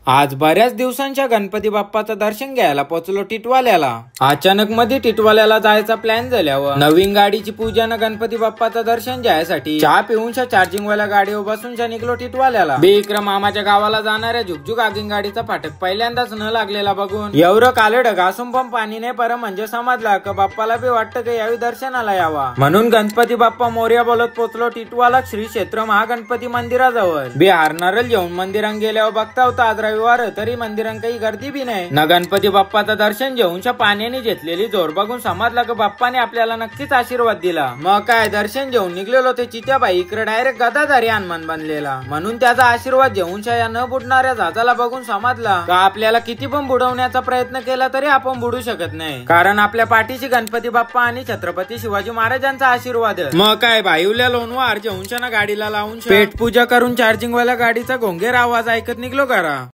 आज बऱ्याच दिवसांच्या गणपती बाप्पाचं दर्शन घ्यायला पोहोचलो टिटवाल्याला। अचानक मध्ये टिटवाल्याला जायचा प्लॅन झाल्यावर नवीन गाडीची पूजानं गणपती बाप्पाचं दर्शन घ्यायसाठी चहा पिऊनच्या चार्जिंग वाल्या गाडीवर बसूनच्या निघलो टिटवाल्याला। बेइक्रम मामाच्या गावाला जाणाऱ्या झुकझुक आगीन गाडीचा फाटक पहिल्यांदाच न लागलेला बघून एवढं कालड घासून पण पाणी नाही पर म्हणजे समजला का बाप्पाला बी वाटतं की यावी दर्शनाला यावा, म्हणून गणपती बाप्पा मोरया बोलत पोहोचलो टिटवाला श्री क्षेत्र महागणपती मंदिराजवळ। बिहार नारळ घेऊन मंदिरात गेल्यावर बघता होता आज रविवार तरी मंदिरात काही गर्दी बी नाही ना। गणपती बाप्पाचं दर्शन घेऊनच्या पाण्याने घेतलेली जोर बघून समजला की बाप्पाने आपल्याला नक्कीच आशीर्वाद दिला। मग काय दर्शन घेऊन निघलेलो ते चित्याबाई इकडे डायरेक्ट गदाधारी हनुमान बनलेला, म्हणून त्याचा आशीर्वाद घेऊनच्या या न बुडणाऱ्या झाडाला बघून समजला का आपल्याला किती पण बुडवण्याचा प्रयत्न केला तरी आपण बुडू शकत नाही, कारण आपल्या पाठीशी गणपती बाप्पा आणि छत्रपती शिवाजी महाराजांचा आशीर्वाद। मग काय भाईवल्या लोणवार जेऊनच्या ना गाडीला लावून पेट पूजा करून चार्जिंग वाल्या गाडीचा घोंगेर आवाज ऐकत निघलो घरा।